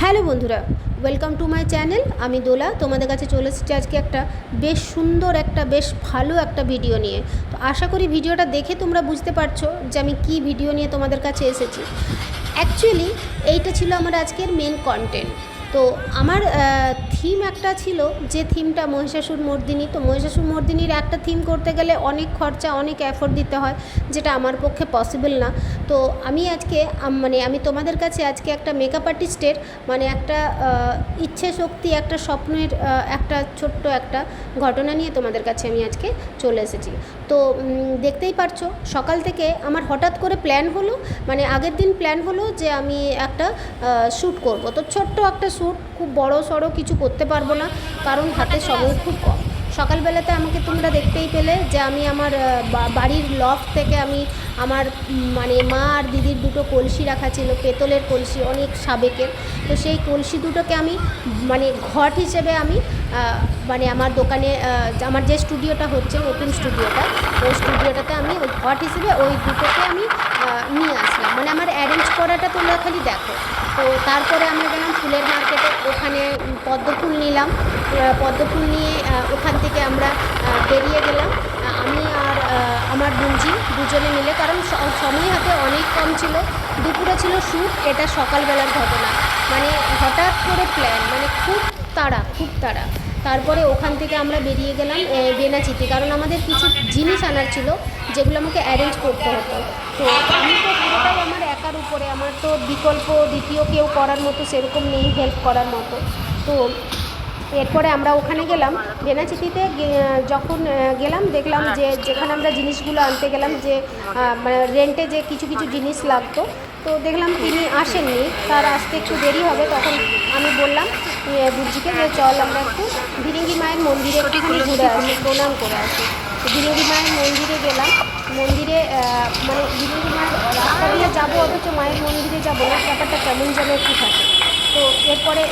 Hello বন্ধুরা, welcome to my channel. আমি দোলা তোমাদের কাছে চলে এসেছি আজকে একটা বেশ সুন্দর বেশ ভালো একটা ভিডিও নিয়ে। তো আশা করি ভিডিওটা দেখে তোমরা বুঝতে পারছো যে আমি কি ভিডিও নিয়ে তোমাদের কাছে এসেছি। অ্যাকচুয়ালি এইটা ছিল আমার আজকের মেন কন্টেন্ট। তো আমার থিম একটা ছিল, যে থিমটা মহিষাসুর মর্দিনী। তো মহিষাসুর মর্দিনীর একটা থিম করতে গেলে অনেক খরচা, অনেক এফোর্ট দিতে হয়, যেটা আমার পক্ষে পসিবল না। তো আমি আজকে আমি তোমাদের কাছে আজকে একটা মেকআপ আর্টিস্টের একটা ইচ্ছে শক্তি, একটা স্বপ্নের একটা ছোট্ট একটা ঘটনা নিয়ে তোমাদের কাছে আমি আজকে চলে এসেছি। তো দেখতেই পারছো, সকাল থেকে আমার হঠাৎ করে প্ল্যান হলো, আগের দিন প্ল্যান হলো যে আমি একটা শ্যুট করব। তো ছোট্ট একটা শ্যুট, খুব বড় সড়ো কিছু করতে পারবো না, কারণ হাতে সময় খুব কম। সকালবেলাতে আমাকে তোমরা দেখতেই পেলে যে আমি আমার বাড়ির লফট থেকে আমি আমার মা আর দিদির দুটো কলসি রাখা ছিল, পেতলের কলসি, অনেক সাবেকের। তো সেই কলসি দুটোকে আমি ঘট হিসেবে আমি আমার দোকানে, আমার যে স্টুডিওটা হচ্ছে, নতুন স্টুডিওটা, ওই স্টুডিওটাতে আমি ওই ঘট হিসেবে ওই দুটোকে আমি নিয়ে আসলাম। আমার অ্যারেঞ্জ করাটা তোমরা খালি দেখো। তো তারপরে আমরা গেলাম ফুলের মার্কেটে, ওখানে পদ্মফুল নিলাম। পদ্মফুল নিয়ে ওখান থেকে আমরা বেরিয়ে গেলাম, আমি আর আমার বুনজি দুজনে মিলে, কারণ সময় হাতে অনেক কম ছিল। দুপুরে ছিল শ্যুট, এটা সকালবেলার ঘটনা। হঠাৎ করে প্ল্যান, খুব তাড়া। তারপরে ওখান থেকে আমরা বেরিয়ে গেলাম বেনাচিতে, কারণ আমাদের কিছু জিনিস আনার ছিল, যেগুলো আমাকে অ্যারেঞ্জ করতে হতো। তো আমি তো পুরোটাই আমার একার উপরে, আমার তো বিকল্প দ্বিতীয় কেউ করার মতো সেরকম নেই, হেল্প করার মতো। তো এরপরে আমরা ওখানে গেলাম বেনাচিতিতে। যখন গেলাম দেখলাম যে যেখানে আমরা জিনিসগুলো আনতে গেলাম, যে রেন্টে যে কিছু কিছু জিনিস লাগতো, তো দেখলাম তিনি আসেননি, তার আসতে একটু দেরি হবে। তখন আমি বললাম বুঝিকে যে চল আমরা একটু ভিরিঙ্গি মায়ের মন্দিরে একটুখানি ঘুরে আসি, প্রণাম করে আসি। ভিরিঙ্গি মায়ের মন্দিরে গেলাম। মন্দিরে ভিরিঙ্গি মায়ের রাস্তা দিয়ে যাবো, অথচ মায়ের মন্দিরে যাবো না, ব্যাপারটা কেমন যেন একটু থাকে। তো এরপরে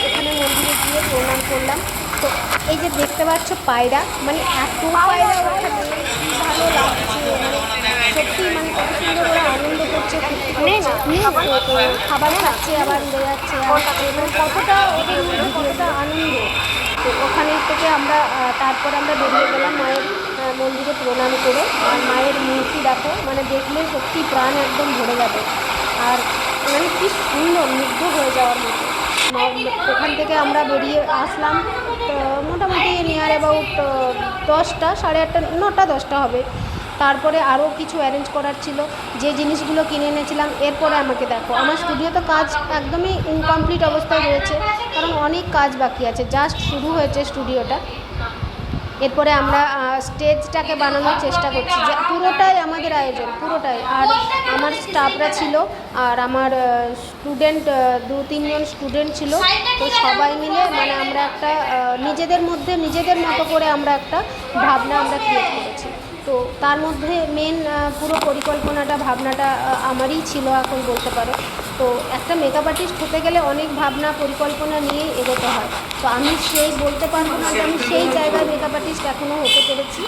ওখানে মন্দিরে গিয়ে প্রণাম করলাম। তো এই যে দেখতে পাচ্ছ পায়রা, এত পায়রা ওখানে, কী ভালো লাগছে, সত্যি কত সুন্দর ওরা আনন্দ করছে, খাবার খাচ্ছে, আবার উড়ে যাচ্ছে, কতটা ওদের মধ্যে কতটা আনন্দ। তো ওখানে থেকে আমরা তারপর আমরা বেরিয়ে গেলাম মায়ের মন্দিরে প্রণাম করে। আর মায়ের মূর্তি দেখো, দেখলে সত্যি প্রাণ একদম ভরে যাবে। আর কি সুন্দর, মুগ্ধ হয়ে যাওয়ার মতো। ওখান থেকে আমরা বেরিয়ে আসলাম মোটামুটি নিয়ার অ্যাবাউট 10টা, 8:30, 9টা 10টা হবে। তারপরে আরও কিছু অ্যারেঞ্জ করার ছিল, যে জিনিসগুলো কিনে এনেছিলাম। এরপরে আমাকে দেখো, আমার স্টুডিওতে কাজ একদমই ইনকমপ্লিট অবস্থায় রয়েছে, কারণ অনেক কাজ বাকি আছে, জাস্ট শুরু হয়েছে স্টুডিওটা। এরপরে আমরা স্টেজটাকে বানানোর চেষ্টা করছি, যে পুরোটাই আমাদের আয়োজন, পুরোটাই। আর আমার স্টাফরা ছিল, আর আমার স্টুডেন্ট 2-3 জন স্টুডেন্ট ছিল। তো সবাই মিলে আমরা একটা নিজেদের মধ্যে নিজেদের মতো করে আমরা একটা ভাবনা আমরা ক্রিয়েট করেছি। তো তার মধ্যে মেন পুরো পরিকল্পনাটা, ভাবনাটা আমারই ছিল এখন বলতে পারো। তো একটা মেকআপ আর্টিস্ট হতে গেলে অনেক ভাবনা পরিকল্পনা নিয়েই এগোতে হয়। তো আমি সেই বলতে পারবো না যে আমি সেই জায়গায় মেকআপ আর্টিস্ট এখনও হতে পেরেছি।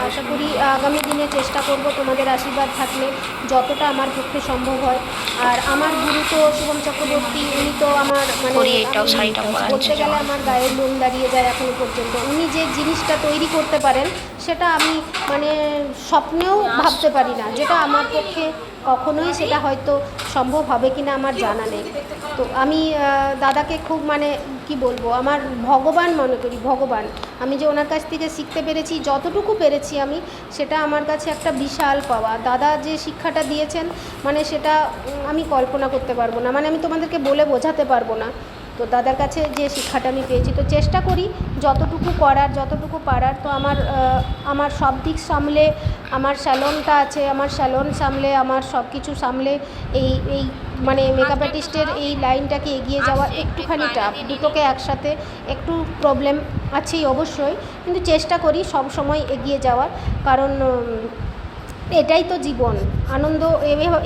আশা করি আগামী দিনে চেষ্টা করব, তোমাদের আশীর্বাদ থাকলে যতটা আমার পক্ষে সম্ভব হয়। আর আমার গুরু তো শুভম চক্রবর্তী, উনি তো আমার বলতে গেলে আমার গায়ের লোম দাঁড়িয়ে যায় এখনও পর্যন্ত। উনি যে জিনিসটা তৈরি করতে পারেন, সেটা আমি স্বপ্নেও ভাবতে পারি না, যেটা আমার পক্ষে কখনোই সেটা হয়তো সম্ভব হবে কিনা আমার জানা নেই। তো আমি দাদাকে খুব কি বলবো, আমার ভগবান মনে করি, ভগবান। আমি যে ওনার কাছ থেকে শিখতে পেরেছি, যতটুকু পেরেছি আমি, সেটা আমার কাছে একটা বিশাল পাওয়া। দাদা যে শিক্ষাটা দিয়েছেন, সেটা আমি কল্পনা করতে পারবো না, আমি তোমাদেরকে বলে বোঝাতে পারবো না। তো দাদার কাছে যে শিক্ষাটা আমি পেয়েছি, তো চেষ্টা করি যতটুকু করার, যতটুকু পারার। তো আমার সব দিক সামলে, আমার স্যালনটা আছে, আমার স্যালন সামলে, আমার সব কিছু সামলে এই এই মেকআপ আর্টিস্টের এই লাইনটাকে এগিয়ে যাওয়া একটুখানি টাফ। দুটোকে একসাথে একটু প্রবলেম আছেই অবশ্যই, কিন্তু চেষ্টা করি সব সময় এগিয়ে যাওয়ার। কারণ এটাই তো জীবন, আনন্দ।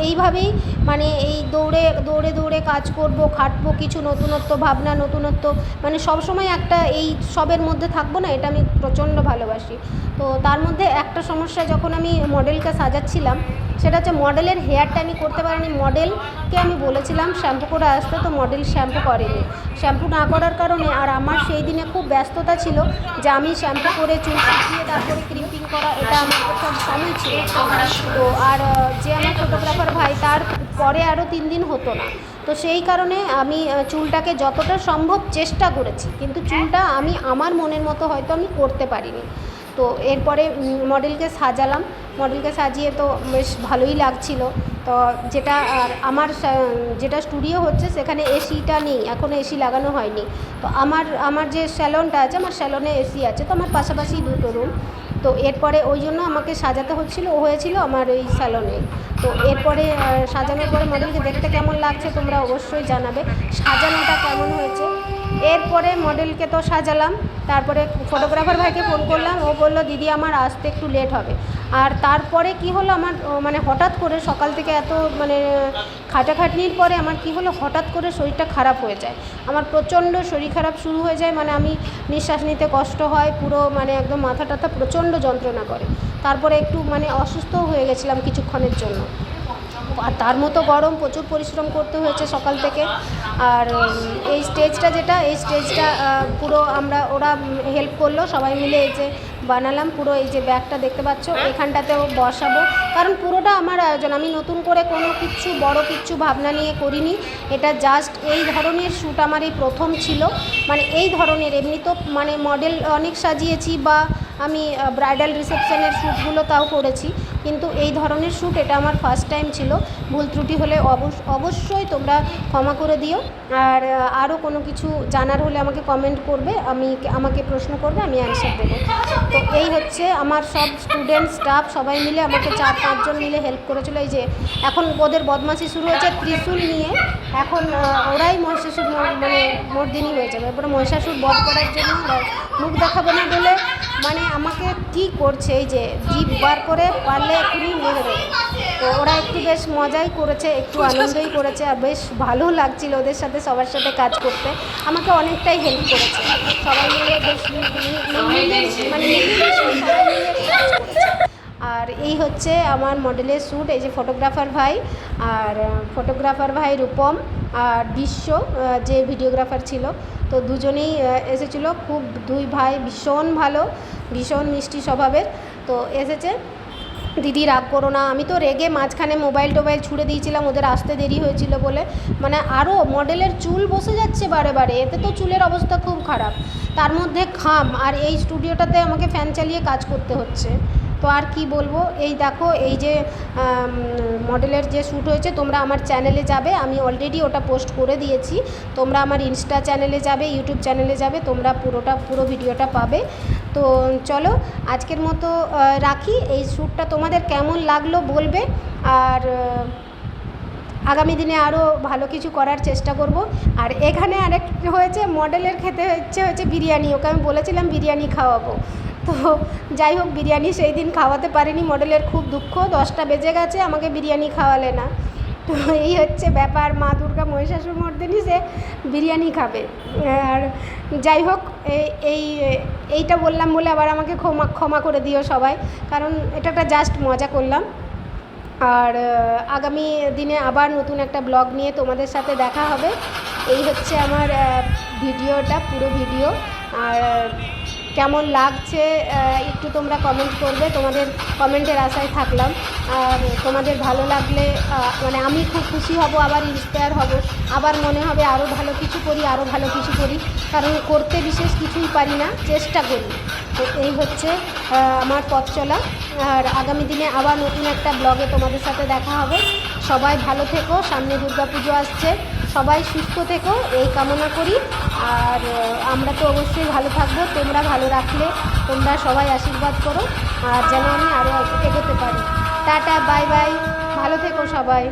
এইভাবেই মানে এই দৌড়ে দৌড়ে দৌড়ে কাজ করব, খাটবো, কিছু নতুনত্ব ভাবনা, নতুনত্ব মানে সবসময় একটা এই সবের মধ্যে থাকবো না, এটা আমি প্রচণ্ড ভালোবাসি। তো তার মধ্যে একটা সমস্যা, যখন আমি মডেলকে সাজাচ্ছিলাম, সেটা হচ্ছে মডেলের হেয়ারটা আমি করতে পারিনি। মডেলকে আমি বলেছিলাম শ্যাম্পু করে আসতে, তো মডেল শ্যাম্পু করেনি। শ্যাম্পু না করার কারণে আর আমার সেই দিনে খুব ব্যস্ততা ছিল যে আমি শ্যাম্পু করে চুল শুকিয়ে তারপরে ক্রিম্পিং করা, এটা আমার সব সময় ছিল। তো আর যে আমার ফটোগ্রাফার ভাই, তার পরে আরও 3 দিন হতো না। তো সেই কারণে আমি চুলটাকে যতটা সম্ভব চেষ্টা করেছি, কিন্তু চুলটা আমি আমার মনের মতো হয়তো আমি করতে পারিনি। তো এরপরে মডেলকে সাজালাম, মডেলকে সাজিয়ে তো বেশ ভালোই লাগছিল। তো যেটা আর আমার যেটা স্টুডিও হচ্ছে সেখানে এসিটা নেই, এখনও এসি লাগানো হয়নি। তো আমার যে স্যালনটা আছে, আমার স্যালনে এসি আছে, তো আমার পাশাপাশি দুটো রুম। তো এরপরে ওই জন্য আমাকে সাজাতে হয়েছিল আমার এই স্যালনে। তো এরপরে সাজানোর পরে মডেলকে দেখতে কেমন লাগছে তোমরা অবশ্যই জানাবে, সাজানোটা কেমন হয়েছে। এরপরে মডেলকে তো সাজালাম, তারপরে ফটোগ্রাফার ভাইকে ফোন করলাম, ও বলল দিদি আমার আসতে একটু লেট হবে। আর তারপরে কি হলো, আমার মানে হঠাৎ করে সকাল থেকে এত মানে খাটাখাটনির পরে আমার কি হলো, হঠাৎ করে শরীরটা খারাপ হয়ে যায়। আমার প্রচণ্ড শরীর খারাপ শুরু হয়ে যায়, মানে আমি নিঃশ্বাস নিতে কষ্ট হয়, পুরো মানে একদম মাথা টাথা প্রচণ্ড যন্ত্রণা করে। তারপরে একটু মানে অসুস্থও হয়ে গেছিলাম কিছুক্ষণের জন্য। আর তার মতো গরম, প্রচুর পরিশ্রম করতে হয়েছে সকাল থেকে। আর এই স্টেজটা পুরো ওরা হেল্প করলো, সবাই মিলে এই যে বানালাম। পুরো এই যে ব্যাগটা দেখতে পাচ্ছ, এখানটাতেও বসাবো, কারণ পুরোটা আমার আয়োজন। আমি নতুন করে কোনো বড় কিচ্ছু ভাবনা নিয়ে করিনি। এটা জাস্ট এই ধরনের শ্যুট আমার এই প্রথম ছিল, মানে এই ধরনের। এমনি তো মানে মডেল অনেক সাজিয়েছি, বা আমি ব্রাইডাল রিসেপশনের শ্যুটগুলো তাও করেছি, কিন্তু এই ধরনের শ্যুট এটা আমার ফার্স্ট টাইম ছিল। ভুল ত্রুটি হলে অবশ্যই তোমরা ক্ষমা করে দিও। আর আরও কোনো কিছু জানার হলে আমাকে কমেন্ট করবে, আমাকে প্রশ্ন করবে, আমি অ্যান্সার দেবো। তো এই হচ্ছে আমার সব স্টুডেন্ট স্টাফ সবাই মিলে আমাকে 4-5 জন মিলে হেল্প করেছিলো। এই যে এখন ওদের বদমাশি শুরু হয়েছে ত্রিশূল নিয়ে, এখন ওরাই মহিষাসুর মানে মর্দিনী হয়ে যাবে। এরপরে মহিষাসুর বধ করার জন্য মুখ দেখাবো না বলে মানে আমাকে কী করছে, এই যে জিভ বার করে পারলে এখনই মেরে দেবে। তো ওরা একটু বেশ মজাই করেছে, একটু আনন্দই করেছে, আর বেশ ভালো লাগছিল ওদের সাথে সবার সাথে কাজ করতে। আমাকে অনেকটাই হেল্প করেছে, সবাই মিলে বেশ মানে সবাই মিলে কাজ করেছে। আর এই হচ্ছে আমার মডেলের শ্যুট। এই যে ফটোগ্রাফার ভাই রূপম আর বিশ্ব যে ভিডিওগ্রাফার ছিল, তো দুজনেই এসেছিলো। খুব দুই ভাই ভীষণ ভালো, ভীষণ মিষ্টি স্বভাবের। তো এসেছে। দিদি রাগ করো না, আমি তো রেগে মাঝখানে মোবাইল টোবাইল ছুঁড়ে দিয়েছিলাম, ওদের আসতে দেরি হয়েছিল বলে। মানে আরও মডেলের চুল বসে যাচ্ছে বারে বারে, এতে তো চুলের অবস্থা খুব খারাপ, তার মধ্যে ঘাম, আর এই স্টুডিওটাতে আমাকে ফ্যান চালিয়ে কাজ করতে হচ্ছে। তো আর কি বলবো, এই দেখো এই যে মডেলের যে শ্যুট হয়েছে, তোমরা আমার চ্যানেলে যাবে, আমি অলরেডি ওটা পোস্ট করে দিয়েছি। তোমরা আমার ইনস্টা চ্যানেলে যাবে, ইউটিউব চ্যানেলে যাবে, তোমরা পুরো ভিডিওটা পাবে। তো চলো আজকের মতো রাখি। এই শ্যুটটা তোমাদের কেমন লাগলো বলবে, আর আগামী দিনে আরও ভালো কিছু করার চেষ্টা করব। আর এখানে আরেক হয়েছে, মডেলের খেতে হয়েছে বিরিয়ানি, ওকে আমি বলেছিলাম বিরিয়ানি খাওয়াবো। তো যাই হোক, বিরিয়ানি সেই দিন খাওয়াতে পারিনি, মডেলের খুব দুঃখ, 10টা বেজে গেছে আমাকে বিরিয়ানি খাওয়ালে না। তো এই হচ্ছে ব্যাপার, মা দুর্গা মহিষাসুর মর্দিনী, সে বিরিয়ানি খাবে। আর যাই হোক, এইটা বললাম বলে আবার আমাকে ক্ষমা করে দিও সবাই, কারণ এটা একটা জাস্ট মজা করলাম। আর আগামী দিনে আবার নতুন একটা ব্লগ নিয়ে তোমাদের সাথে দেখা হবে। এই হচ্ছে আমার ভিডিওটা, পুরো ভিডিও। আর কেমন লাগছে একটু তোমরা কমেন্ট করবে, তোমাদের কমেন্টের আশায় থাকলাম। আর তোমাদের ভালো লাগলে মানে আমি খুব খুশি হব, আবার ইন্সপায়ার হব, আবার মনে হবে আরও ভালো কিছু করি, কারণ করতে বিশেষ কিছুই পারি না, চেষ্টা করি। তো এই হচ্ছে আমার পথ চলা। আর আগামী দিনে আবার নতুন একটা ব্লগে তোমাদের সাথে দেখা হবে। সবাই ভালো থেকো, সামনে দুর্গাপুজো আসছে, সবাই সুস্থ থেকো এই কামনা করি। আর আমরা তো অবশ্যই ভালো থাকবো, তোমরা ভালো রাখলে, তোমরা সবাই আশীর্বাদ করো, আর যেন আমি আরও এগোতে পারি। টাটা, বাই বাই, ভালো থেকো সবাই।